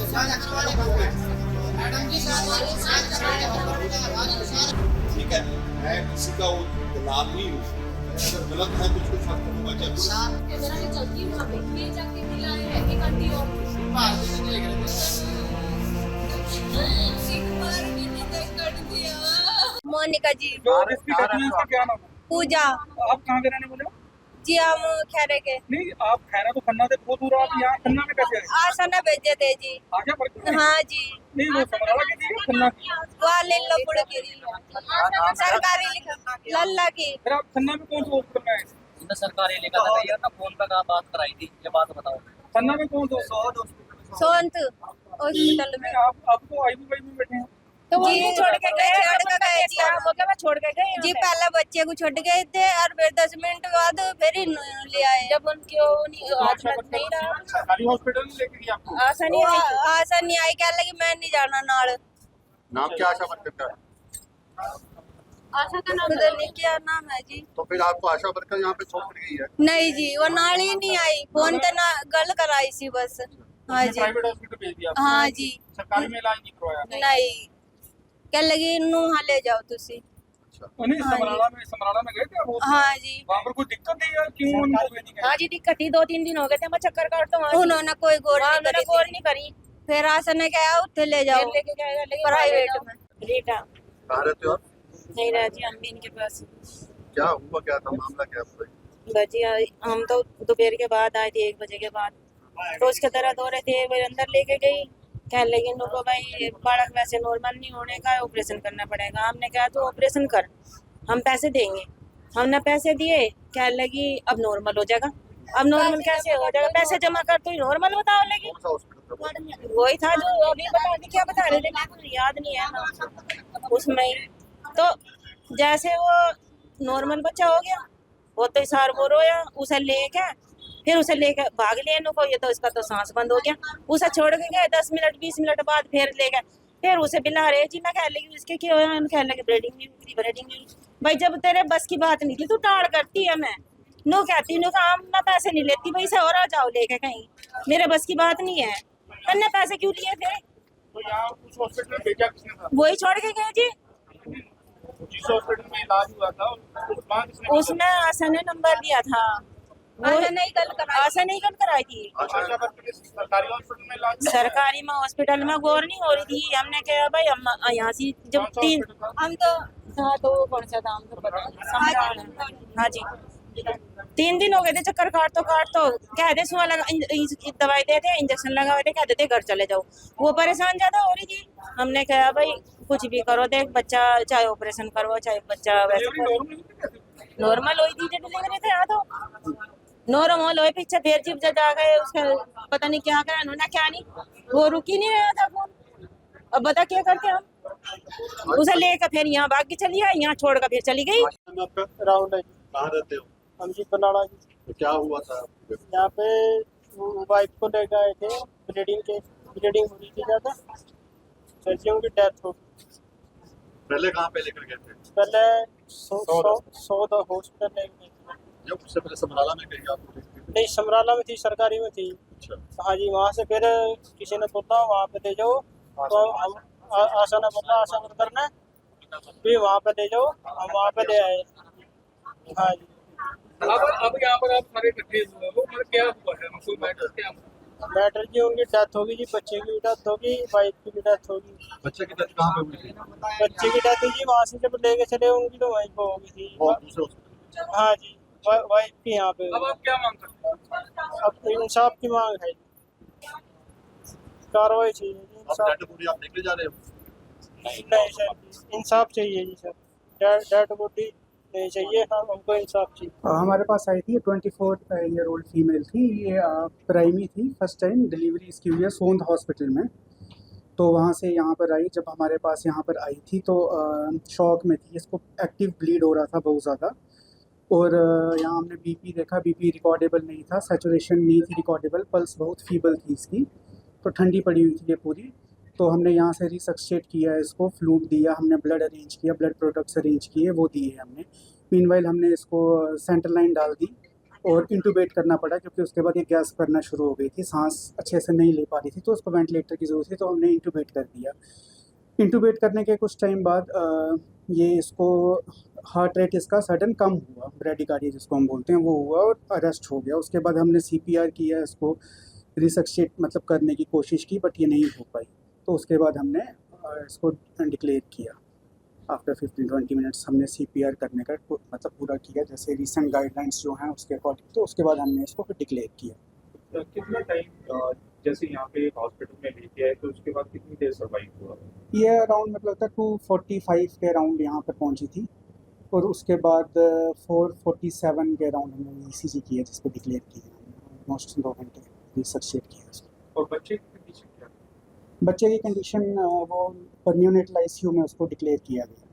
ठीक है, मैं किसी का वो दलाल नहीं हूँ, अगर गलत है तो उसको सख्त होगा मोनिका जी। जो जिसकी डेथ हुई उसका क्या नाम है? पूजा आप कहाँ के रहने वाले हो? जी, हम खैरे के नहीं, आप खैरा तो खन्ना से बहुत दूर हो, आप यहाँ खन्ना में कैसे आए? आसना भेजे थे जी। आगे पड़ते हैं? हाँ जी, नहीं, वो समराला की थी या खन्ना की? वहाँ लीलोपुर की सरकारी लल्ला की। फिर आप खन्ना में कौन से हॉस्पिटल में आए? मैं सरकारी लेकर था भैया, ना फोन पर बात कराई थी, ये बात बताओ। खन्ना में कौन से हॉस्पिटल? सोनत हॉस्पिटल में। आपको आईवी में बैठे हैं? तो वो जी छोड़ के गए जी। मैं छोड़ के गए जी, पहले बच्चे को छोड़ गए थे और फिर 10 मिनट बाद फिर ही ले आए। जब उनकी आज नहीं रहा सरकारी हॉस्पिटल में लेके गए आपको? आशा नहीं आई। आशा नहीं आई, कह लगी मैं नहीं जाना नाल। नाम क्या आशा वर्कर का है? आशा का नाम पता नहीं क्या नाम है जी। तो फिर आपको आशा वर्कर यहाँ पे छोड़ गई है? नहीं जी, वो नाल ही नहीं आई, फोन तो ना गल कराई सी बस। हाँ जी, प्राइवेट हॉस्पिटल भेज दिया? हाँ जी। सरकारी में इलाज नहीं करवाया? नहीं, कह लगी नू हाँ ले जाओ तुसी। नहीं, समराला में गए थे आप? हाँ जी, वहाँ पर कोई दिक्कत नहीं है? क्यों उनको भेजी गई? हाँ जी, दिक्कत ही 2-3 दिन हो गए थे, मैं चक्कर काटता हूँ। उन्होंने कोई गौर वहाँ नहीं मैंने करी गौर थी। नहीं करी। फिर आशा ने कहा उत्थे ले जाओ फिर लेके गए, लेके प्राइवेट में। रीटा कहाँ रहते हो आप? नहीं रहा जी, हम भी इनके पास। क्या हुआ, क्या था मामला, क्या हुआ? बची हम तो दोपहर के बाद आए थे, 1 बजे के बाद। तो उसके दर्द हो रहे थे, वो अंदर लेके गई। कह लगी उनको भाई बालक वैसे नॉर्मल नहीं होने का, ऑपरेशन करना पड़ेगा। हमने कहा तो ऑपरेशन कर, हम पैसे देंगे। हमने पैसे दिए, कह लगी अब नॉर्मल हो जाएगा। अब नॉर्मल कैसे हो जाएगा? पैसे जमा कर तो नॉर्मल बताओ। लगी कौन सा हॉस्पिटल था? वही था जो अभी बता दी, क्या बता रहे थे, मेरे को याद नहीं है ना उसमें ही। तो जैसे वो नॉर्मल बच्चा हो गया, वो तो इशार वो रोया, उसे लेके फिर उसे लेकर भाग लिया इनको। ये तो इसका तो सांस बंद हो गया। उसे छोड़ के गए, 10 मिनट 20 मिनट बाद फिर ले गए। फिर उसे बिला रहे जी, ना कह लगी उसके क्या होया, कह लगे ब्रीडिंग नहीं हुई, ब्रीडिंग नहीं हुई। भाई जब तेरे बस की बात नहीं थी, तू टाड़ करती है। मैं नो कहती हूँ, हम मैं पैसे नहीं लेती भाई, से और आ जाओ लेके कहीं, मेरे बस की बात नहीं है। मैंने पैसे क्यों लिए थे? तो यहाँ उस हॉस्पिटल में भेजा किसने था? वही छोड़ के गए जी। जिस हॉस्पिटल में इलाज हुआ था वहाँ किसने? उसमें आशा ने नंबर दिया था। आशा नहीं गल कराई। आशा नहीं गल कराई थी। आशा वर्कर के सरकारी हॉस्पिटल में इलाज? सरकारी में हॉस्पिटल में गौर नहीं हो रही थी। हमने कहा भाई हम यहाँ से जब कौन सा 3 हॉस्पिटल था? हम तो था तो वो कौन सा था हमको पता। हाँ जी, 3 दिन हो गए थे चक्कर काट तो कह दे सुआ लगा दवाई देते, इंजेक्शन लगाए थे, कह देते घर चले जाओ। वो परेशान ज्यादा हो रही थी। हमने कहा भाई कुछ भी करो, देख बच्चा चाहे ऑपरेशन करो, चाहे बच्चा वैसे नॉर्मल हुई थी। डिलीवरी थे यहाँ तो नॉर्मल हुए, पीछे फिर जीप जा गए, उसका पता नहीं क्या करा उन्होंने, क्या नहीं, वो रुक ही नहीं रहा था फोन। अब बता क्या करते हम? उसे लेकर फिर यहाँ भाग के चली आई, यहाँ छोड़ कर फिर चली गई। राउंड है जी। कहाँ रहते हो? हम जी बनाड़ा जी। तो क्या हुआ था? यहाँ पे वाइफ को ले गए थे, ब्लीडिंग हो रही थी ज़्यादा, सर्जियों की डेथ हो गई। पहले कहाँ पे लेकर गए थे? पहले सौदा हॉस्पिटल ले गए थे। जब उससे पहले समराला में गई आप? नहीं, समराला में थी, सरकारी में थी। अच्छा, हाँ जी, वहाँ से फिर किसी ने बोला वहाँ पे ले जाओ, तो हम आशा ने बोला, आशा वर्कर ने भी वहाँ पे ले जाओ, हम वहाँ पे ले आए। हाँ जी। अब यहाँ पर आप सारे इकट्ठे हुए हो, मतलब क्या हुआ है? कोई मैटर क्या हुआ? मैटर जी, उनकी डेथ होगी जी, बच्चे की डेथ होगी, वाइफ की भी डेथ होगी। बच्चे की डेथ कहाँ पे हुई थी? बच्चे की डेथ हुई जी, वहाँ से जब लेके चले होंगी तो वहीं पे होगी थी। और दूसरे हॉस्पिटल? हाँ जी, वाइफ की यहाँ पे। अब आप क्या मांग करते हो? अब इंसाफ की मांग है, कार्रवाई चाहिए जी, अब इंसाफ। डेड बॉडी आप लेके जा रहे हो? नहीं सर, इंसाफ चाहिए जी सर, डेड बॉडी नहीं चाहिए, हाँ हमको इंसाफ चाहिए। हमारे पास आई थी 24 ईयर ओल्ड फीमेल थी। ये प्राइमी थी, फर्स्ट टाइम डिलीवरी इसकी हुई है सोंध हॉस्पिटल में। तो वहाँ से यहाँ पर आई, जब हमारे पास यहाँ पर आई थी तो शॉक में थी, इसको एक्टिव ब्लीड हो रहा था बहुत ज़्यादा। और यहाँ हमने बीपी देखा, बीपी रिकॉर्डेबल नहीं था, सैचुरेशन नहीं थी रिकॉर्डेबल, पल्स बहुत फीबल थी इसकी, तो ठंडी पड़ी हुई थी ये पूरी। तो हमने यहाँ से रिसक्सेट किया है इसको, फ्लूइड दिया हमने, ब्लड अरेंज किया, ब्लड प्रोडक्ट्स अरेंज किए, वो दिए हमने। मीनवाइल हमने इसको सेंट्रल लाइन डाल दी और इंटूबेट करना पड़ा क्योंकि उसके बाद ये गैस करना शुरू हो गई थी, सांस अच्छे से नहीं ले पा रही थी, तो उसको वेंटिलेटर की ज़रूरत थी, तो हमने इंटूबेट कर दिया। इंटूबेट करने के कुछ टाइम बाद ये इसको हार्ट रेट इसका सडन कम हुआ, ब्रेडिकार्डिया जिसको हम बोलते हैं वो हुआ और अरेस्ट हो गया। उसके बाद हमने CPR किया, इसको रिसक्शिएट मतलब करने की कोशिश की, बट ये नहीं हो पाई। तो उसके बाद हमने इसको डिक्लेयर किया। आफ्टर 15-20 मिनट्स हमने CPR करने का मतलब पूरा किया, जैसे रिसेंट गाइडलाइंस जो हैं उसके अकॉर्डिंग। तो उसके बाद हमने इसको फिर डिक्लेयर किया। कितना टाइम जैसे यहाँ पे हॉस्पिटल में लेके आए तो उसके बाद कितनी देर सर्वाइव हुआ? ये अराउंड मतलब था 2:45 के अराउंड यहाँ पर पहुँची थी, और उसके बाद 4:47 के अराउंड हमने ECG किया, जिस पर डिक्लेयर किया, ऑलमोस्ट 2 घंटे रिसर्चेट किया उसको। और बच्चे की कंडीशन क्या है? बच्चे की कंडीशन वो पर न्यूनेटल ICU में उसको डिक्लेयर किया गया,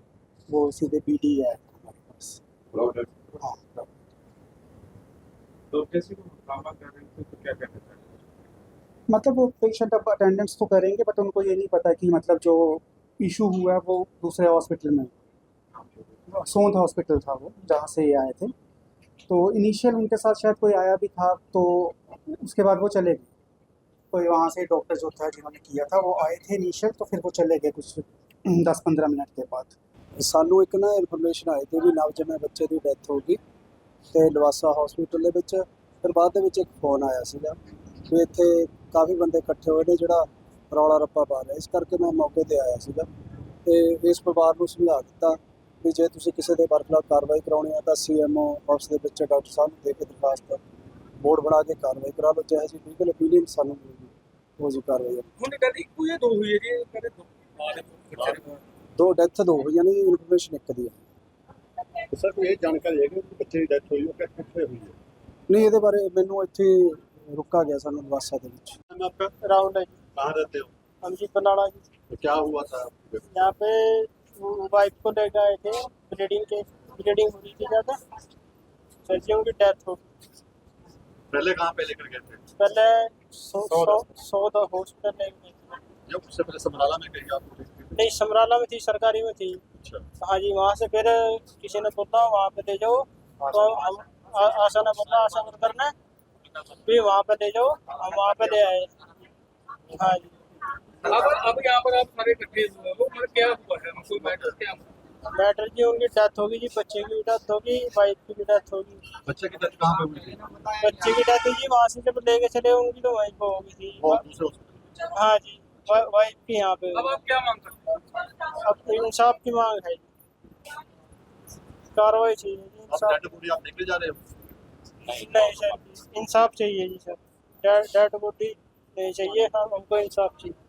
वो सीधे BD है हमारे पास। हाँ, तो जैसे वो ड्रामा कर रहे थे तो क्या कहना चाहते हैं? मतलब वो पेशेंट अब अटेंडेंस तो करेंगे, बट उनको ये नहीं पता कि मतलब जो इशू हुआ है वो दूसरे हॉस्पिटल में, सोंध हॉस्पिटल था वो जहाँ से ये आए थे। तो इनिशियल उनके साथ शायद कोई आया भी था, तो उसके बाद वो चले गए। कोई वहाँ से डॉक्टर जो था जिन्होंने किया था वो आए थे इनिशियल, तो फिर वो चले गए कुछ 10-15 मिनट के बाद। ਸਾਨੂੰ ਇੱਕ ਨਾ ਇਨਫੋਰਮੇਸ਼ਨ ਆਈ ਤੇ ਵੀ ਨਵਜੰਮੇ ਬੱਚੇ ਦੀ ਡੈਥ ਹੋ ਗਈ ਤੇ ਲਵਾਸਾ ਹਸਪੀਟਲ ਦੇ ਵਿੱਚ। ਫਿਰ ਬਾਅਦ ਦੇ ਵਿੱਚ ਇੱਕ ਫੋਨ ਆਇਆ ਸੀਗਾ ਵੀ ਇੱਥੇ ਕਾਫੀ ਬੰਦੇ ਇਕੱਠੇ ਹੋਏ ਨੇ ਜਿਹੜਾ ਰੌਲਾ ਰੱਪਾ ਪਾ ਰਿਹਾ। ਇਸ ਕਰਕੇ ਮੈਂ ਮੌਕੇ ਤੇ ਆਇਆ ਸੀਗਾ ਤੇ ਇਸ ਪਰਿਵਾਰ ਨੂੰ ਸਮਝਾ ਦਿੱਤਾ ਵੀ ਜੇ ਤੁਸੀਂ ਕਿਸੇ ਦੇ ਬਰਖਲਾਫ ਕਾਰਵਾਈ ਕਰਾਉਣੀ ਹੈ ਤਾਂ CMO ਆਫਿਸ ਦੇ ਵਿੱਚ ਡਾਕਟਰ ਸਾਹਿਬ ਨੂੰ ਦੇ ਕੇ ਦਰਖਾਸਤ ਬੋਰਡ ਬਣਾ ਕੇ ਕਾਰਵਾਈ ਕਰਾ ਲਓ, ਜਿਹੋ ਜਿਹੀ ਲੀਗਲ ਓਪੀਨੀਅਨ ਸਾਨੂੰ ਮਿਲੇਗੀ ਉਹ ਜੀ ਕਾਰਵਾਈ ਹੋਵੇਗੀ। ਹੁਣ ਕਹਿੰਦੇ ਇੱਕੋ ਜਾਂ ਦੋ ਹੋਈ ਹੈ ਜੀ, ਕਹਿੰਦੇ ਦੋ ਬਾਅਦ ਬੱਚੇ ਦੇ ਦੋ ਡੈਥ ਦੋ ਹੋਈਆਂ ਨੇ ਜੀ, ਇਨਫੋਰਮੇਸ਼ਨ ਇੱਕ ਦੀ ਹੈ। ਸਰ ਕੋਈ ਇਹ ਜਾਣਕਾਰੀ ਹੈ ਕਿ ਬੱਚੇ ਦੀ ਡੈਥ ਹੋਈ ਉਹ ਕਿੱਥੇ ਹੋਈ ਹੈ? ਨਹੀਂ ਇਹਦੇ ਬਾਰੇ ਮੈਨੂੰ ਇੱਥੇ रुका गया ਸਾਨੂੰ ਲਵਾਸਾ ਦੇ ਵਿੱਚ। नाम आपका? राउंड है जी, कहाँ रहते हो? हम जी बनाना जी। तो क्या हुआ था? यहाँ पे वाइफ को लेकर आए थे, ब्लीडिंग हो रही थी ज़्यादा, सर्दियों की डेथ हो गई। पहले कहाँ पे लेकर गए थे? पहले सौद हॉस्पिटल लेकर गए थे। जब उससे पहले समराला में कहीं आपको देखते थे? नहीं, समराला में थी, सरकारी में थी। अच्छा। हाँ जी, वहाँ से फिर किसी ने बोला वहाँ पे ले जाओ, तो हम आशा ने बोला आशा वर्कर ने भी वहाँ पे ले जाओ, हम वहाँ पे ले आए। हाँ जी। अब यहाँ पर आप सारे इकट्ठे हुए हो, मतलब क्या हुआ है, कोई मैटर क्या हुआ? मैटर जी उनकी डेथ होगी जी, बच्चे की भी डेथ होगी, वाइफ की भी डेथ होगी। बच्चे की डेथ कहाँ पे हुई थी? बच्चे की डेथ जी वहाँ से जब लेके चले उनकी तो वहीं पे हो गई थी। वो दूसरे हॉस्पिटल? हाँ जी, वाइफ की यहाँ पे। अब आप क्या मांग सकते हो? अब इंसाफ की मांग है जी, कार्रवाई चाहिए जी, अब इंसाफ। डेड बॉडी आप लेके जा रहे हो? नहीं सर, इंसाफ चाहिए जी सर, डेड बॉडी नहीं चाहिए, हमको इंसाफ चाहिए।